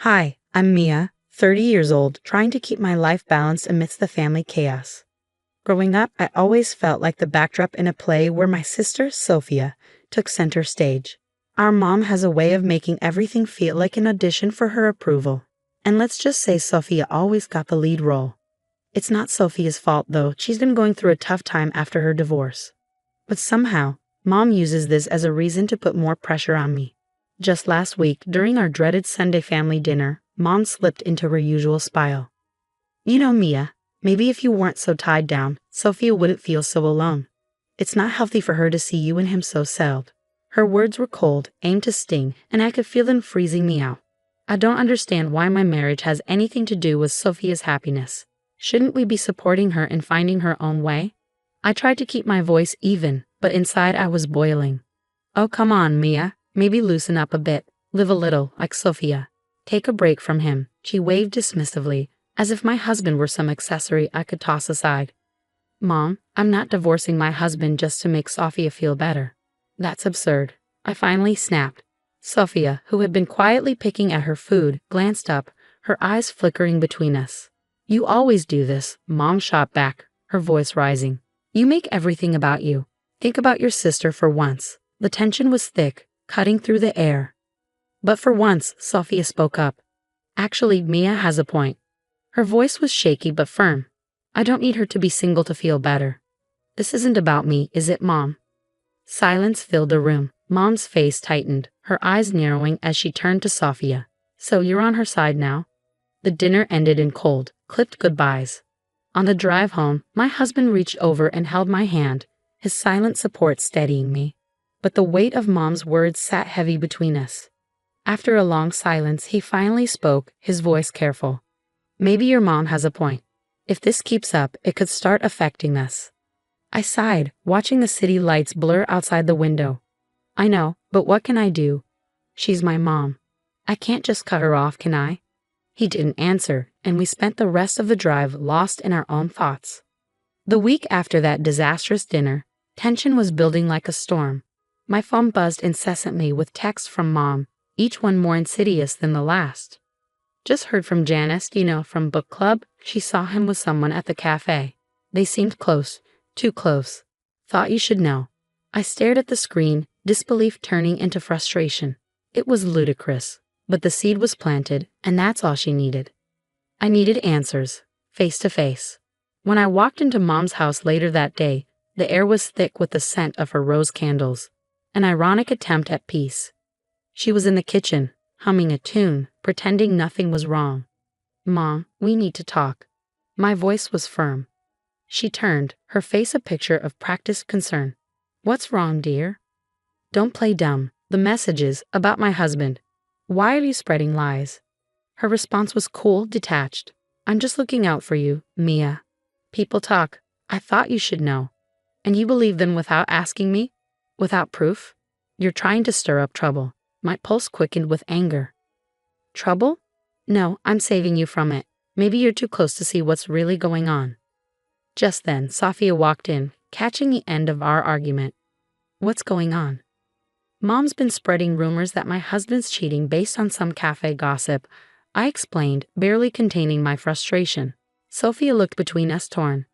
Hi, I'm Mia, 30 years old, trying to keep my life balanced amidst the family chaos. Growing up, I always felt like the backdrop in a play where my sister, Sophia, took center stage. Our mom has a way of making everything feel like an audition for her approval. And let's just say Sophia always got the lead role. It's not Sophia's fault though, she's been going through a tough time after her divorce. But somehow, mom uses this as a reason to put more pressure on me. Just last week, during our dreaded Sunday family dinner, mom slipped into her usual spiral. You know, Mia, maybe if you weren't so tied down, Sophia wouldn't feel so alone. It's not healthy for her to see you and him so settled. Her words were cold, aimed to sting, and I could feel them freezing me out. I don't understand why my marriage has anything to do with Sophia's happiness. Shouldn't we be supporting her and finding her own way? I tried to keep my voice even, but inside I was boiling. Oh, come on, Mia. Maybe loosen up a bit. Live a little, like Sophia. Take a break from him, she waved dismissively, as if my husband were some accessory I could toss aside. Mom, I'm not divorcing my husband just to make Sophia feel better. That's absurd. I finally snapped. Sophia, who had been quietly picking at her food, glanced up, her eyes flickering between us. You always do this, Mom shot back, her voice rising. You make everything about you. Think about your sister for once. The tension was thick, cutting through the air. But for once, Sophia spoke up. Actually, Mia has a point. Her voice was shaky but firm. I don't need her to be single to feel better. This isn't about me, is it, Mom? Silence filled the room. Mom's face tightened, her eyes narrowing as she turned to Sophia. So you're on her side now? The dinner ended in cold, clipped goodbyes. On the drive home, my husband reached over and held my hand, his silent support steadying me. But the weight of Mom's words sat heavy between us. After a long silence, he finally spoke, his voice careful. Maybe your mom has a point. If this keeps up, it could start affecting us. I sighed, watching the city lights blur outside the window. I know, but what can I do? She's my mom. I can't just cut her off, can I? He didn't answer, and we spent the rest of the drive lost in our own thoughts. The week after that disastrous dinner, tension was building like a storm. My phone buzzed incessantly with texts from Mom, each one more insidious than the last. Just heard from Janice, from book club. She saw him with someone at the cafe. They seemed close, too close. Thought you should know. I stared at the screen, disbelief turning into frustration. It was ludicrous, but the seed was planted, and that's all she needed. I needed answers, face to face. When I walked into Mom's house later that day, the air was thick with the scent of her rose candles. An ironic attempt at peace. She was in the kitchen, humming a tune, pretending nothing was wrong. Mom, we need to talk. My voice was firm. She turned, her face a picture of practiced concern. What's wrong, dear? Don't play dumb. The messages about my husband. Why are you spreading lies? Her response was cool, detached. I'm just looking out for you, Mia. People talk. I thought you should know. And you believe them without asking me? Without proof? You're trying to stir up trouble. My pulse quickened with anger. Trouble? No, I'm saving you from it. Maybe you're too close to see what's really going on. Just then, Sophia walked in, catching the end of our argument. What's going on? Mom's been spreading rumors that my husband's cheating based on some cafe gossip. I explained, barely containing my frustration. Sophia looked between us torn.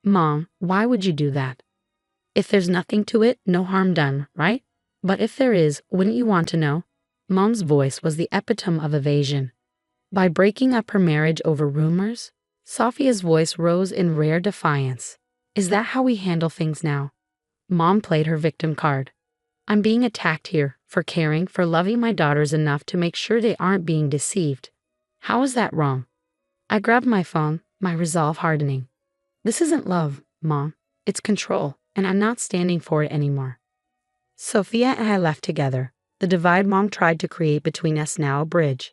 Mom, why would you do that? If there's nothing to it, no harm done, right? But if there is, wouldn't you want to know? Mom's voice was the epitome of evasion. By breaking up her marriage over rumors? Sophia's voice rose in rare defiance. Is that how we handle things now? Mom played her victim card. I'm being attacked here for caring, for loving my daughters enough to make sure they aren't being deceived. How is that wrong? I grabbed my phone, my resolve hardening. This isn't love, Mom. It's control. And I'm not standing for it anymore. Sophia and I left together, the divide Mom tried to create between us now a bridge.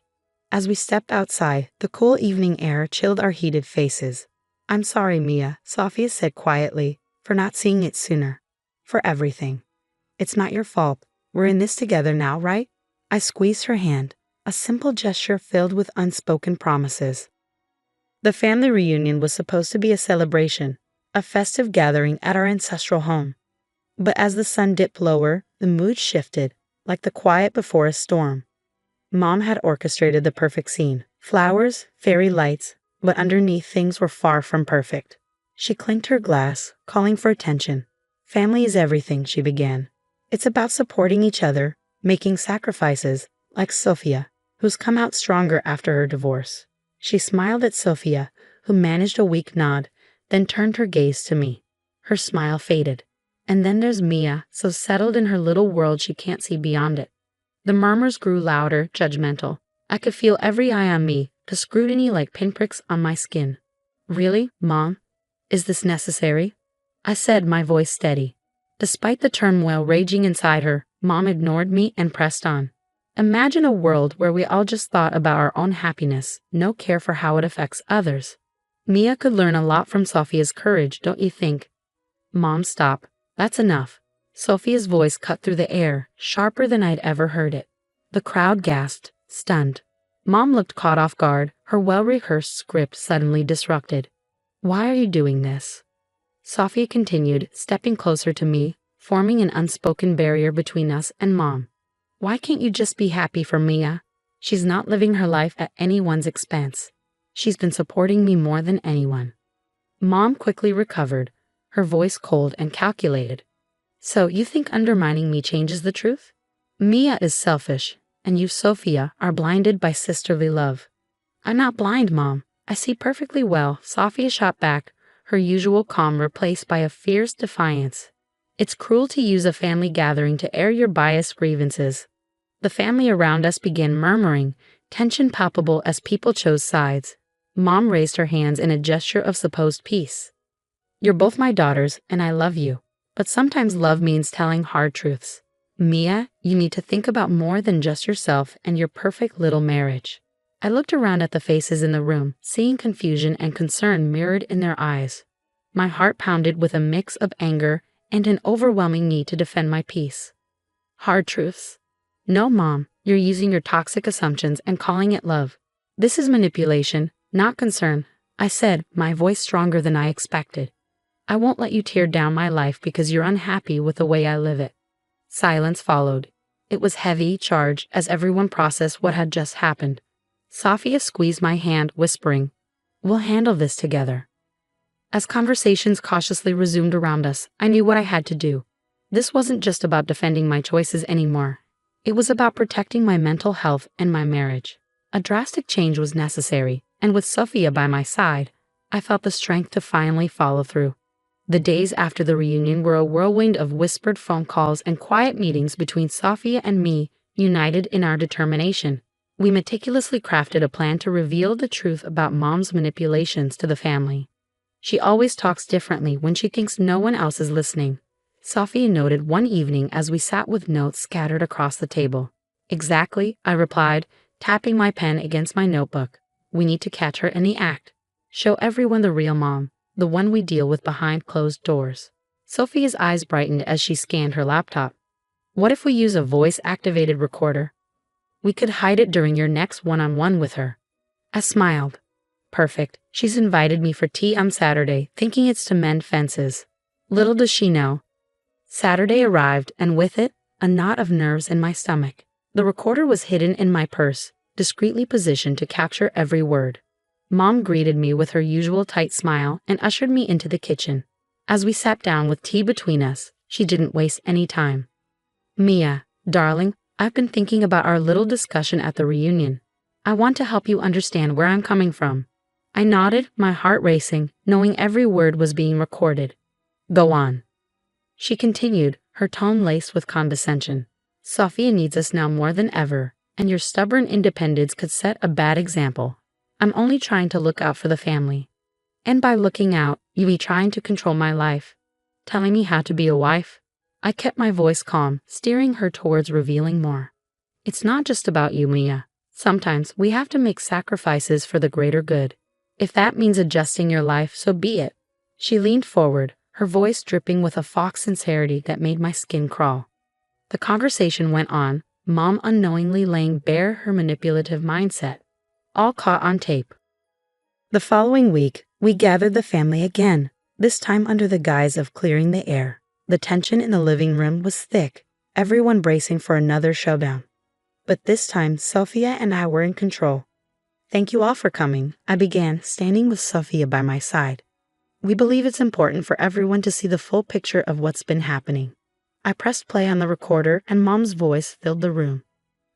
As we stepped outside, the cool evening air chilled our heated faces. I'm sorry, Mia, Sophia said quietly, for not seeing it sooner. For everything. It's not your fault. We're in this together now, right? I squeezed her hand, a simple gesture filled with unspoken promises. The family reunion was supposed to be a celebration, a festive gathering at our ancestral home. But as the sun dipped lower, the mood shifted, like the quiet before a storm. Mom had orchestrated the perfect scene. Flowers, fairy lights, but underneath things were far from perfect. She clinked her glass, calling for attention. Family is everything, she began. It's about supporting each other, making sacrifices, like Sophia, who's come out stronger after her divorce. She smiled at Sophia, who managed a weak nod, then turned her gaze to me. Her smile faded. And then there's Mia, so settled in her little world she can't see beyond it. The murmurs grew louder, judgmental. I could feel every eye on me, the scrutiny like pinpricks on my skin. Really, Mom? Is this necessary? I said, my voice steady. Despite the turmoil raging inside her, Mom ignored me and pressed on. Imagine a world where we all just thought about our own happiness, no care for how it affects others. Mia could learn a lot from Sophia's courage, don't you think? Mom, stop. That's enough. Sophia's voice cut through the air, sharper than I'd ever heard it. The crowd gasped, stunned. Mom looked caught off guard, her well-rehearsed script suddenly disrupted. Why are you doing this? Sophia continued, stepping closer to me, forming an unspoken barrier between us and Mom. Why can't you just be happy for Mia? She's not living her life at anyone's expense. She's been supporting me more than anyone. Mom quickly recovered, her voice cold and calculated. So you think undermining me changes the truth? Mia is selfish, and you, Sophia, are blinded by sisterly love. I'm not blind, Mom. I see perfectly well, Sophia shot back, her usual calm replaced by a fierce defiance. It's cruel to use a family gathering to air your biased grievances. The family around us began murmuring, tension palpable as people chose sides. Mom raised her hands in a gesture of supposed peace. You're both my daughters, and I love you. But sometimes love means telling hard truths. Mia, you need to think about more than just yourself and your perfect little marriage. I looked around at the faces in the room, seeing confusion and concern mirrored in their eyes. My heart pounded with a mix of anger and an overwhelming need to defend my peace. Hard truths. No, Mom, you're using your toxic assumptions and calling it love. This is manipulation, not concern, I said, my voice stronger than I expected. I won't let you tear down my life because you're unhappy with the way I live it. Silence followed. It was heavy, charged, as everyone processed what had just happened. Sophia squeezed my hand, whispering, We'll handle this together. As conversations cautiously resumed around us, I knew what I had to do. This wasn't just about defending my choices anymore. It was about protecting my mental health and my marriage. A drastic change was necessary, and with Sophia by my side, I felt the strength to finally follow through. The days after the reunion were a whirlwind of whispered phone calls and quiet meetings between Sophia and me, united in our determination. We meticulously crafted a plan to reveal the truth about Mom's manipulations to the family. She always talks differently when she thinks no one else is listening, Sophia noted one evening as we sat with notes scattered across the table. Exactly, I replied, tapping my pen against my notebook. We need to catch her in the act. Show everyone the real Mom, the one we deal with behind closed doors. Sophia's eyes brightened as she scanned her laptop. What if we use a voice-activated recorder? We could hide it during your next one-on-one with her. I smiled. Perfect. She's invited me for tea on Saturday, thinking it's to mend fences. Little does she know. Saturday arrived, and with it, a knot of nerves in my stomach. The recorder was hidden in my purse, discreetly positioned to capture every word. Mom greeted me with her usual tight smile and ushered me into the kitchen. As we sat down with tea between us, she didn't waste any time. Mia, darling, I've been thinking about our little discussion at the reunion. I want to help you understand where I'm coming from. I nodded, my heart racing, knowing every word was being recorded. Go on. She continued, her tone laced with condescension. Sophia needs us now more than ever, and your stubborn independence could set a bad example. I'm only trying to look out for the family. And by looking out, you be trying to control my life, telling me how to be a wife. I kept my voice calm, steering her towards revealing more. It's not just about you, Mia. Sometimes we have to make sacrifices for the greater good. If that means adjusting your life, so be it. She leaned forward, her voice dripping with a fox sincerity that made my skin crawl. The conversation went on, Mom unknowingly laying bare her manipulative mindset, all caught on tape. The following week, we gathered the family again, this time under the guise of clearing the air. The tension in the living room was thick, everyone bracing for another showdown. But this time, Sophia and I were in control. Thank you all for coming, I began, standing with Sophia by my side. We believe it's important for everyone to see the full picture of what's been happening. I pressed play on the recorder and Mom's voice filled the room.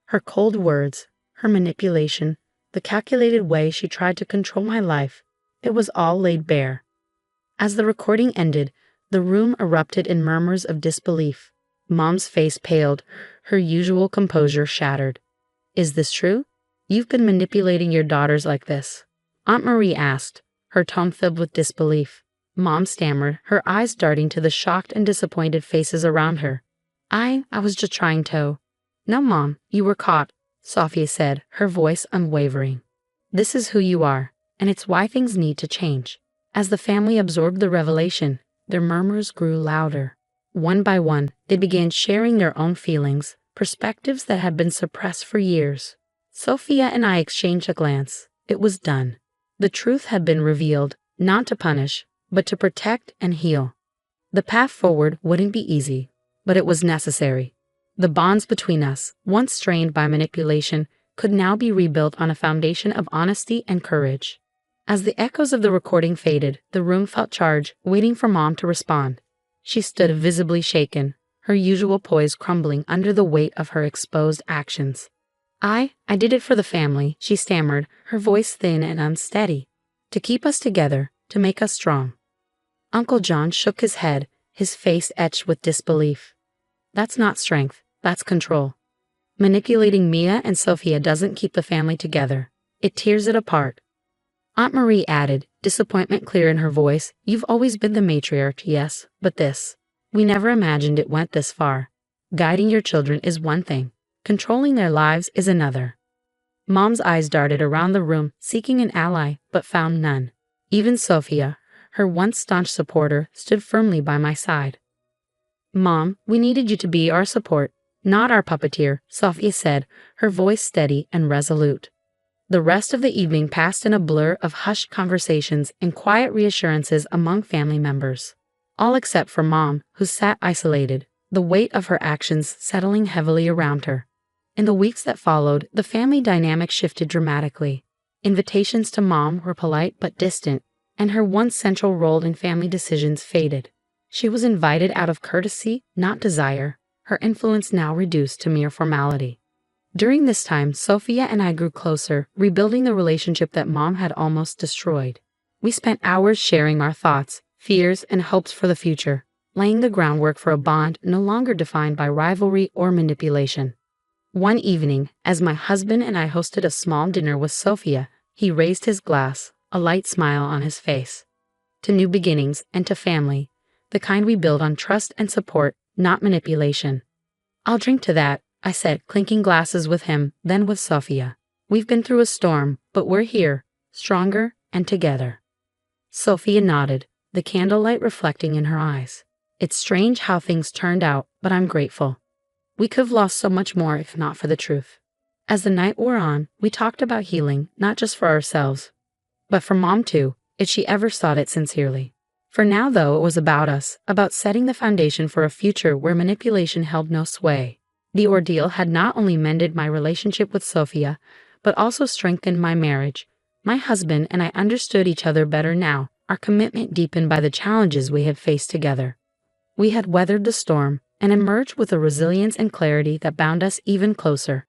Her cold words, her manipulation, the calculated way she tried to control my life, it was all laid bare. As the recording ended, the room erupted in murmurs of disbelief. Mom's face paled, her usual composure shattered. Is this true? You've been manipulating your daughters like this? Aunt Marie asked, her tone filled with disbelief. Mom stammered, her eyes darting to the shocked and disappointed faces around her. I was just trying to. No, Mom, you were caught, Sophia said, her voice unwavering. This is who you are, and it's why things need to change. As the family absorbed the revelation, their murmurs grew louder. One by one, they began sharing their own feelings, perspectives that had been suppressed for years. Sophia and I exchanged a glance. It was done. The truth had been revealed, not to punish, but to protect and heal. The path forward wouldn't be easy, but it was necessary. The bonds between us, once strained by manipulation, could now be rebuilt on a foundation of honesty and courage. As the echoes of the recording faded, the room felt charged, waiting for Mom to respond. She stood visibly shaken, her usual poise crumbling under the weight of her exposed actions. I did it for the family, she stammered, her voice thin and unsteady. To keep us together, to make us strong. Uncle John shook his head, his face etched with disbelief. That's not strength, that's control. Manipulating Mia and Sophia doesn't keep the family together. It tears it apart. Aunt Marie added, disappointment clear in her voice, you've always been the matriarch, yes, but this. We never imagined it went this far. Guiding your children is one thing. Controlling their lives is another. Mom's eyes darted around the room, seeking an ally, but found none. Even Sophia, her once staunch supporter, stood firmly by my side. Mom, we needed you to be our support, not our puppeteer, Sophia said, her voice steady and resolute. The rest of the evening passed in a blur of hushed conversations and quiet reassurances among family members. All except for Mom, who sat isolated, the weight of her actions settling heavily around her. In the weeks that followed, the family dynamic shifted dramatically. Invitations to Mom were polite but distant, and her once central role in family decisions faded. She was invited out of courtesy, not desire, her influence now reduced to mere formality. During this time, Sophia and I grew closer, rebuilding the relationship that Mom had almost destroyed. We spent hours sharing our thoughts, fears, and hopes for the future, laying the groundwork for a bond no longer defined by rivalry or manipulation. One evening, as my husband and I hosted a small dinner with Sophia, he raised his glass, a light smile on his face. To new beginnings and to family, the kind we build on trust and support, not manipulation. I'll drink to that, I said, clinking glasses with him, then with Sophia. We've been through a storm, but we're here, stronger and together. Sophia nodded, the candlelight reflecting in her eyes. It's strange how things turned out, but I'm grateful. We could have lost so much more if not for the truth. As the night wore on, we talked about healing, not just for ourselves, but for Mom too, if she ever sought it sincerely. For now, though, it was about us, about setting the foundation for a future where manipulation held no sway. The ordeal had not only mended my relationship with Sophia, but also strengthened my marriage. My husband and I understood each other better now, our commitment deepened by the challenges we had faced together. We had weathered the storm and emerged with a resilience and clarity that bound us even closer.